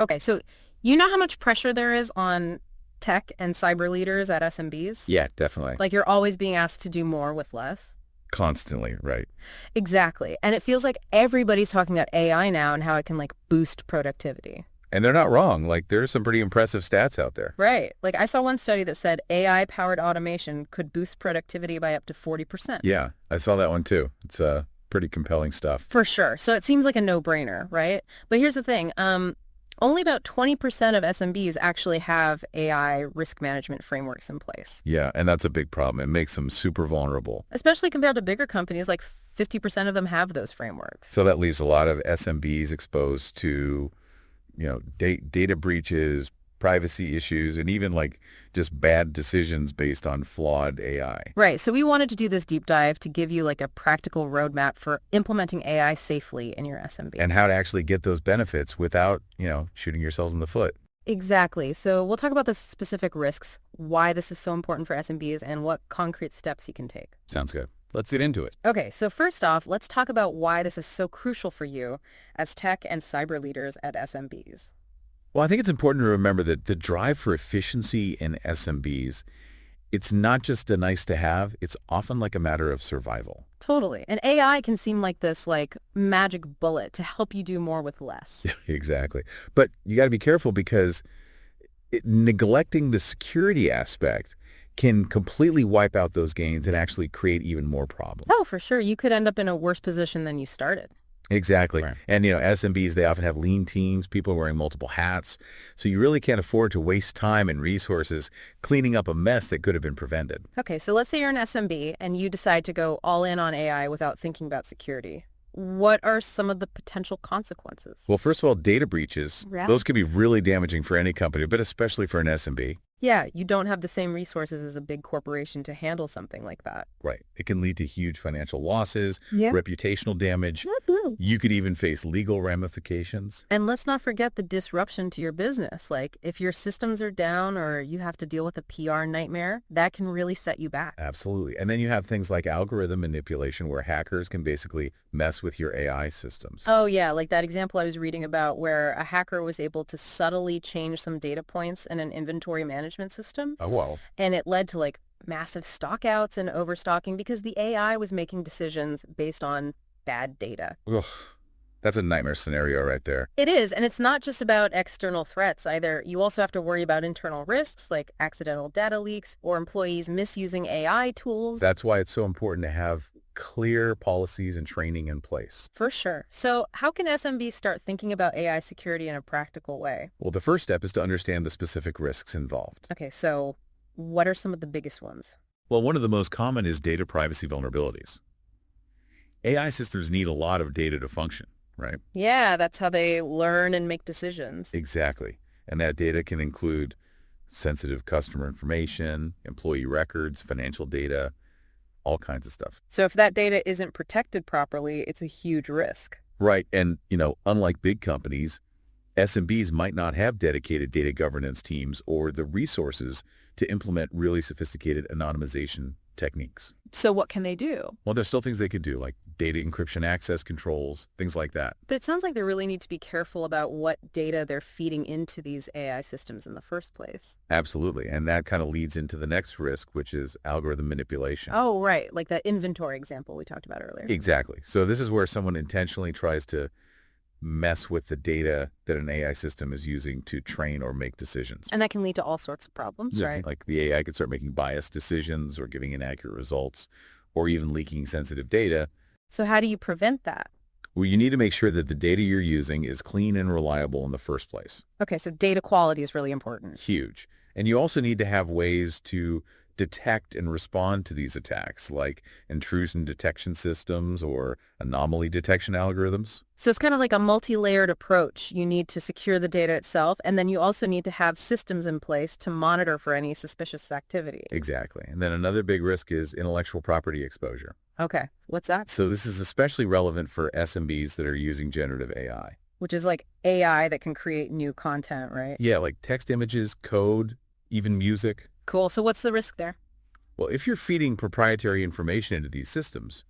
Okay, so you know how much pressure there is on tech and cyber leaders at SMBs? Yeah, definitely. Like you're always being asked to do more with less. Constantly, right. Exactly. And it feels like everybody's talking about AI now and how it can like boost productivity. And they're not wrong. Like, there's some pretty impressive stats out there. Right. Like I saw one study that said AI-powered automation could boost productivity by up to 40%. Yeah, I saw that one too. It's pretty compelling stuff. For sure. So it seems like a no-brainer, right? But here's the thing. Only about 20% of SMBs actually have AI risk management frameworks in place. Yeah, and that's a big problem. It makes them super vulnerable. Especially compared to bigger companies, like 50% of them have those frameworks. So that leaves a lot of SMBs exposed to, data breaches, privacy issues, and even like just bad decisions based on flawed AI. Right. So we wanted to do this deep dive to give you like a practical roadmap for implementing AI safely in your SMB. And how to actually get those benefits without, shooting yourselves in the foot. Exactly. So we'll talk about the specific risks, why this is so important for SMBs, and what concrete steps you can take. Sounds good. Let's get into it. Okay, so first off, let's talk about why this is so crucial for you as tech and cyber leaders at SMBs. Well, I think it's important to remember that the drive for efficiency in SMBs, it's not just a nice to have, it's often like a matter of survival. Totally. And AI can seem like this like magic bullet to help you do more with less. Exactly. But you got to be careful because neglecting the security aspect can completely wipe out those gains and actually create even more problems. Oh, for sure. You could end up in a worse position than you started. Exactly. Right. And, SMBs, they often have lean teams, people wearing multiple hats. So you really can't afford to waste time and resources cleaning up a mess that could have been prevented. Okay, so let's say you're an SMB and you decide to go all in on AI without thinking about security. What are some of the potential consequences? Well, first of all, data breaches, Yeah. those can be really damaging for any company, but especially for an SMB. Yeah, you don't have the same resources as a big corporation to handle something like that. Right. It can lead to huge financial losses, Yeah. reputational damage. You could even face legal ramifications. And let's not forget the disruption to your business. Like if your systems are down or you have to deal with a PR nightmare, that can really set you back. Absolutely. And then you have things like algorithm manipulation where hackers can basically mess with your AI systems. Oh yeah, like that example I was reading about where a hacker was able to subtly change some data points in an inventory management system. Oh, well. And it led to like massive stockouts and overstocking because the AI was making decisions based on bad data. Ugh, that's a nightmare scenario right there. It is, and it's not just about external threats either. You also have to worry about internal risks like accidental data leaks or employees misusing AI tools. That's why it's so important to have clear policies and training in place. For sure. So how can SMBs start thinking about AI security in a practical way? Well, the first step is to understand the specific risks involved. Okay, so what are some of the biggest ones? Well, one of the most common is data privacy vulnerabilities. AI systems need a lot of data to function, right? Yeah, that's how they learn and make decisions. Exactly. And that data can include sensitive customer information, employee records, financial data, all kinds of stuff. So if that data isn't protected properly, it's a huge risk. Right. And, unlike big companies, SMBs might not have dedicated data governance teams or the resources to implement really sophisticated anonymization techniques. So what can they do? Well, there's still things they could do, like data encryption access controls, things like that. But it sounds like they really need to be careful about what data they're feeding into these AI systems in the first place. Absolutely. And that kind of leads into the next risk, which is algorithm manipulation. Oh, right. Like that inventory example we talked about earlier. Exactly. So this is where someone intentionally tries to mess with the data that an AI system is using to train or make decisions. And that can lead to all sorts of problems, right? Like the AI could start making biased decisions or giving inaccurate results or even leaking sensitive data. So how do you prevent that? Well, you need to make sure that the data you're using is clean and reliable in the first place. Okay, so data quality is really important. Huge. And you also need to have ways to detect and respond to these attacks, like intrusion detection systems or anomaly detection algorithms. So it's kind of like a multi-layered approach. You need to secure the data itself, and then you also need to have systems in place to monitor for any suspicious activity. Exactly. And then another big risk is intellectual property exposure. Okay, what's that? So this is especially relevant for SMBs that are using generative AI. Which is like AI that can create new content, right? Yeah, like text images, code, even music. Cool. So what's the risk there? Well, if you're feeding proprietary information into these systems,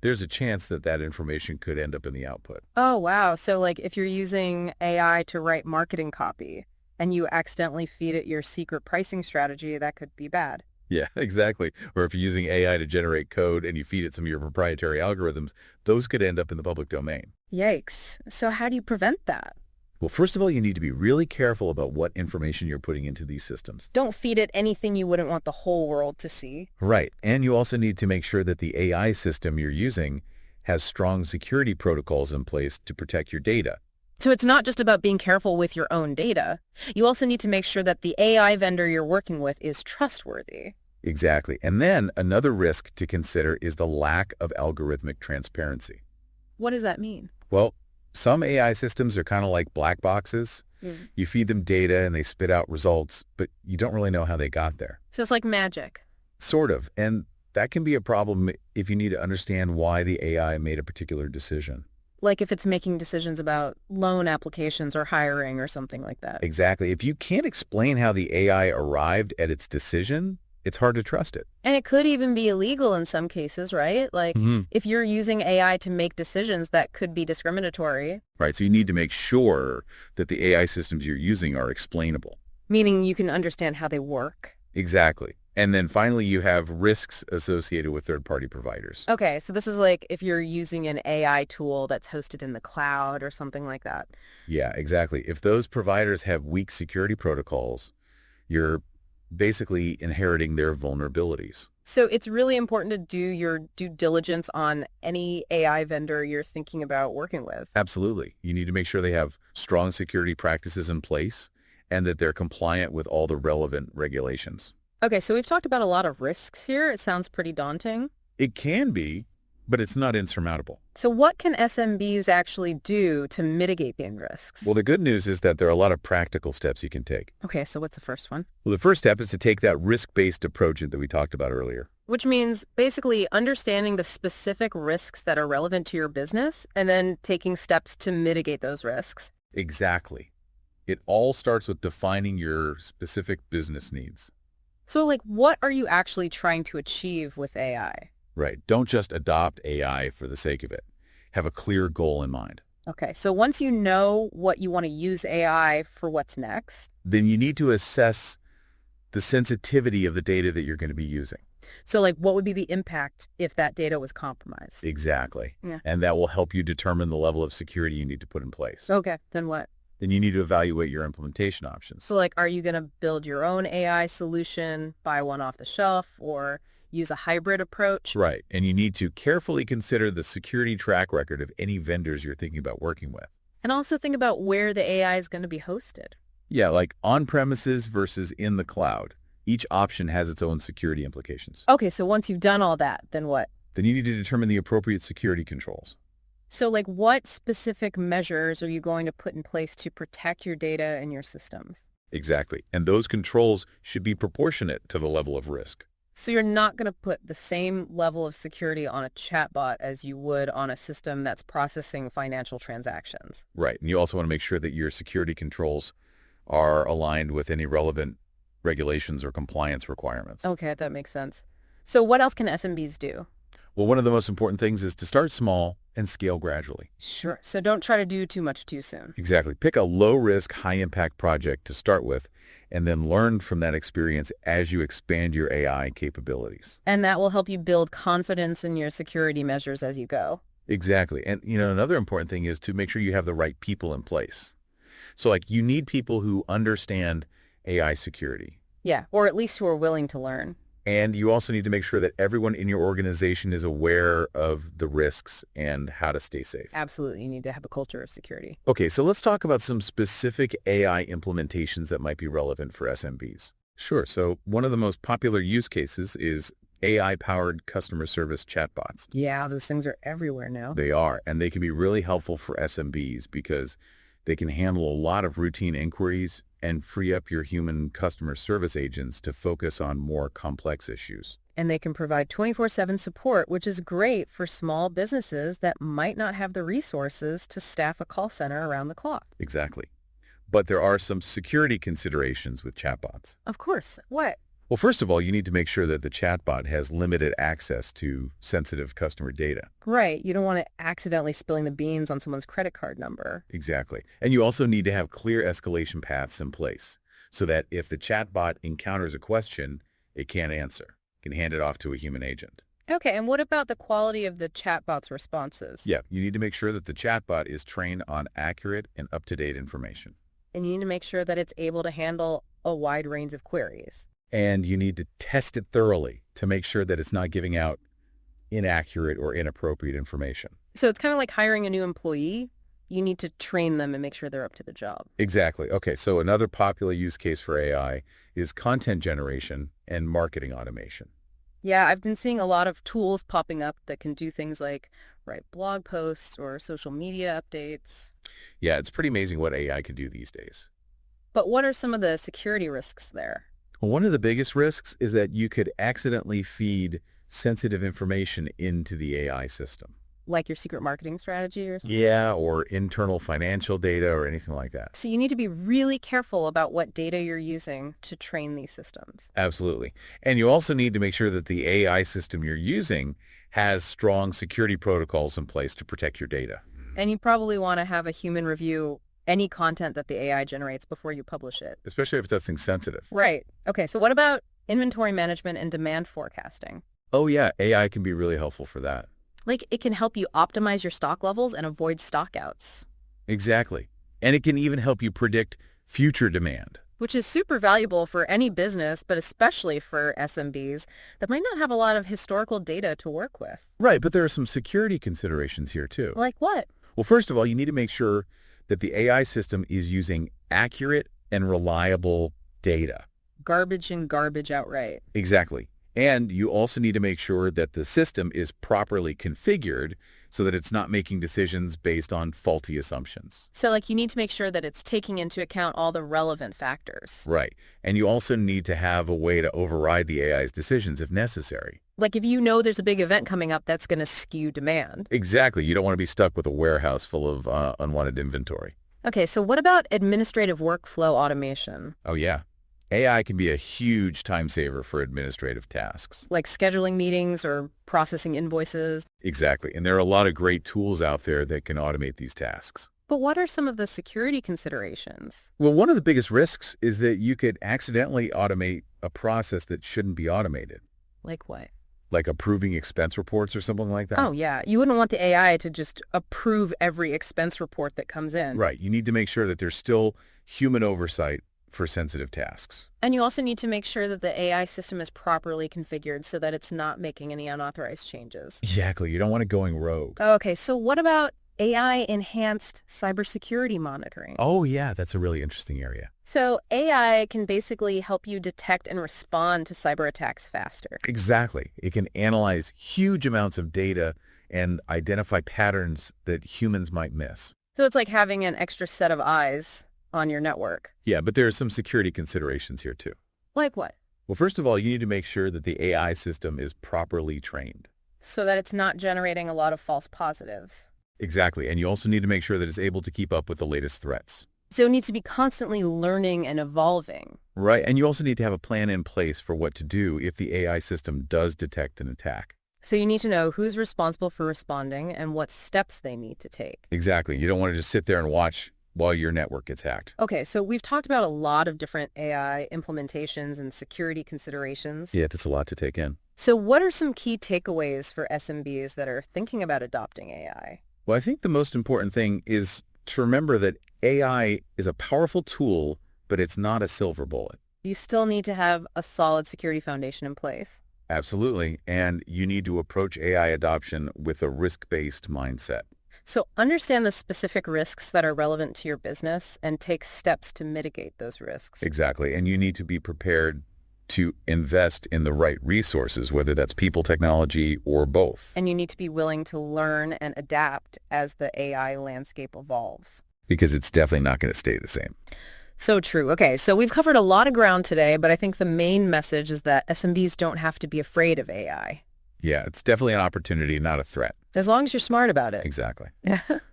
there's a chance that that information could end up in the output. Oh, wow. So like if you're using AI to write marketing copy and you accidentally feed it your secret pricing strategy, that could be bad. Yeah, exactly. Or if you're using AI to generate code and you feed it some of your proprietary algorithms, those could end up in the public domain. Yikes. So how do you prevent that? Well, first of all, you need to be really careful about what information you're putting into these systems. Don't feed it anything you wouldn't want the whole world to see. Right. And you also need to make sure that the AI system you're using has strong security protocols in place to protect your data. So it's not just about being careful with your own data. You also need to make sure that the AI vendor you're working with is trustworthy. Exactly. And then another risk to consider is the lack of algorithmic transparency. What does that mean? Well, some AI systems are kind of like black boxes. You feed them data and they spit out results, but you don't really know how they got there. So it's like magic. Sort of. And that can be a problem if you need to understand why the AI made a particular decision. Like if it's making decisions about loan applications or hiring or something like that. Exactly. If you can't explain how the AI arrived at its decision, it's hard to trust it. And it could even be illegal in some cases, right? Like if you're using AI to make decisions that could be discriminatory. Right. So you need to make sure that the AI systems you're using are explainable. Meaning you can understand how they work. Exactly. And then finally, you have risks associated with third-party providers. Okay, so this is like if you're using an AI tool that's hosted in the cloud or something like that. Yeah, exactly. If those providers have weak security protocols, you're basically inheriting their vulnerabilities. So it's really important to do your due diligence on any AI vendor you're thinking about working with. Absolutely. You need to make sure they have strong security practices in place and that they're compliant with all the relevant regulations. Okay, so we've talked about a lot of risks here. It sounds pretty daunting. It can be, but it's not insurmountable. So what can SMBs actually do to mitigate the risks? Well, the good news is that there are a lot of practical steps you can take. Okay, so what's the first one? Well, the first step is to take that risk-based approach that we talked about earlier. Which means basically understanding the specific risks that are relevant to your business and then taking steps to mitigate those risks. Exactly. It all starts with defining your specific business needs. So like what are you actually trying to achieve with AI? Right. Don't just adopt AI for the sake of it. Have a clear goal in mind. Okay, so once you know what you want to use AI for, what's next? Then you need to assess the sensitivity of the data that you're going to be using. So like what would be the impact if that data was compromised? Exactly. Yeah. And that will help you determine the level of security you need to put in place. Okay, then what? Then you need to evaluate your implementation options. So like, are you going to build your own AI solution, buy one off the shelf, or use a hybrid approach? Right. And you need to carefully consider the security track record of any vendors you're thinking about working with. And also think about where the AI is going to be hosted. Yeah, like on-premises versus in the cloud. Each option has its own security implications. Okay, so once you've done all that, then what? Then you need to determine the appropriate security controls. So like what specific measures are you going to put in place to protect your data and your systems? Exactly. And those controls should be proportionate to the level of risk. So you're not going to put the same level of security on a chatbot as you would on a system that's processing financial transactions. Right. And you also want to make sure that your security controls are aligned with any relevant regulations or compliance requirements. Okay, that makes sense. So what else can SMBs do? Well, one of the most important things is to start small and scale gradually. Sure. So don't try to do too much too soon. Exactly. Pick a low-risk, high-impact project to start with, and then learn from that experience as you expand your AI capabilities. And that will help you build confidence in your security measures as you go. Exactly. And, another important thing is to make sure you have the right people in place. So, you need people who understand AI security. Yeah, or at least who are willing to learn. And you also need to make sure that everyone in your organization is aware of the risks and how to stay safe. Absolutely. You need to have a culture of security. Okay, so let's talk about some specific AI implementations that might be relevant for SMBs. Sure. So one of the most popular use cases is AI-powered customer service chatbots. Yeah, those things are everywhere now. They are, and they can be really helpful for SMBs because they can handle a lot of routine inquiries and free up your human customer service agents to focus on more complex issues. And they can provide 24/7 support, which is great for small businesses that might not have the resources to staff a call center around the clock. Exactly. But there are some security considerations with chatbots. Of course. What? Well, first of all, you need to make sure that the chatbot has limited access to sensitive customer data. Right. You don't want it accidentally spilling the beans on someone's credit card number. Exactly. And you also need to have clear escalation paths in place so that if the chatbot encounters a question, it can't answer. It can hand it off to a human agent. Okay, and what about the quality of the chatbot's responses? Yeah, you need to make sure that the chatbot is trained on accurate and up-to-date information. And you need to make sure that it's able to handle a wide range of queries. And you need to test it thoroughly to make sure that it's not giving out inaccurate or inappropriate information. So it's kind of like hiring a new employee. You need to train them and make sure they're up to the job. Exactly. Okay, so another popular use case for AI is content generation and marketing automation. Yeah, I've been seeing a lot of tools popping up that can do things like write blog posts or social media updates. Yeah, it's pretty amazing what AI can do these days. But what are some of the security risks there? Well, one of the biggest risks is that you could accidentally feed sensitive information into the AI system. Like your secret marketing strategy or something? Yeah, or internal financial data or anything like that. So you need to be really careful about what data you're using to train these systems. Absolutely. And you also need to make sure that the AI system you're using has strong security protocols in place to protect your data. And you probably want to have a human review any content that the AI generates before you publish it. Especially if it's something sensitive. Right. Okay, so what about inventory management and demand forecasting? Oh yeah, AI can be really helpful for that. Like, it can help you optimize your stock levels and avoid stockouts. Exactly. And it can even help you predict future demand. Which is super valuable for any business, but especially for SMBs that might not have a lot of historical data to work with. Right, but there are some security considerations here too. Like what? Well, first of all, you need to make sure that the AI system is using accurate and reliable data. Garbage in, garbage outright. Exactly. And you also need to make sure that the system is properly configured so that it's not making decisions based on faulty assumptions. So, like, you need to make sure that it's taking into account all the relevant factors. Right. And you also need to have a way to override the AI's decisions if necessary. Like, if you know there's a big event coming up that's going to skew demand. Exactly. You don't want to be stuck with a warehouse full of unwanted inventory. Okay, so what about administrative workflow automation? Oh, yeah. AI can be a huge time saver for administrative tasks. Like scheduling meetings or processing invoices? Exactly. And there are a lot of great tools out there that can automate these tasks. But what are some of the security considerations? Well, one of the biggest risks is that you could accidentally automate a process that shouldn't be automated. Like what? Like approving expense reports or something like that. Oh, yeah. You wouldn't want the AI to just approve every expense report that comes in. Right. You need to make sure that there's still human oversight for sensitive tasks. And you also need to make sure that the AI system is properly configured so that it's not making any unauthorized changes. Exactly. You don't want it going rogue. Okay, so what about AI-enhanced cybersecurity monitoring? Oh, yeah. That's a really interesting area. So AI can basically help you detect and respond to cyber attacks faster. Exactly. It can analyze huge amounts of data and identify patterns that humans might miss. So it's like having an extra set of eyes on your network. Yeah, but there are some security considerations here too. Like what? Well, first of all, you need to make sure that the AI system is properly trained. So that it's not generating a lot of false positives. Exactly. And you also need to make sure that it's able to keep up with the latest threats. So it needs to be constantly learning and evolving. Right. And you also need to have a plan in place for what to do if the AI system does detect an attack. So you need to know who's responsible for responding and what steps they need to take. Exactly. You don't want to just sit there and watch while your network gets hacked. Okay, so we've talked about a lot of different AI implementations and security considerations. Yeah, that's a lot to take in. So what are some key takeaways for SMBs that are thinking about adopting AI? Well, I think the most important thing is to remember that AI is a powerful tool, but it's not a silver bullet. You still need to have a solid security foundation in place. Absolutely. And you need to approach AI adoption with a risk-based mindset. So understand the specific risks that are relevant to your business and take steps to mitigate those risks. Exactly. And you need to be prepared to invest in the right resources, whether that's people, technology, or both. And you need to be willing to learn and adapt as the AI landscape evolves. Because it's definitely not going to stay the same. So true. Okay, so we've covered a lot of ground today, but I think the main message is that SMBs don't have to be afraid of AI. Yeah, it's definitely an opportunity, not a threat. As long as you're smart about it. Exactly.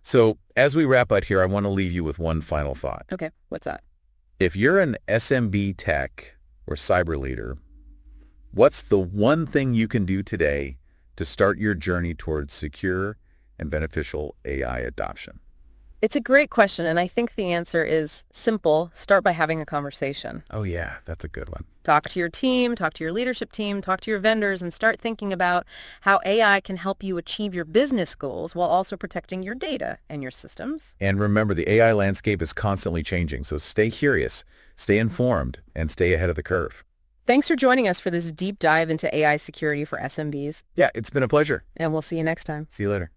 So as we wrap up here, I want to leave you with one final thought. Okay, what's that? If you're an SMB tech or cyber leader, What's the one thing you can do today to start your journey towards secure and beneficial AI adoption? It's a great question, and I think the answer is simple. Start by having a conversation. Oh yeah, that's a good one. Talk to your team, talk to your leadership team, talk to your vendors, and start thinking about how AI can help you achieve your business goals while also protecting your data and your systems. And remember, the AI landscape is constantly changing, so stay curious, stay informed, and stay ahead of the curve. Thanks for joining us for this deep dive into AI security for SMBs, Yeah, it's been a pleasure. and we'll see you next time. See you later.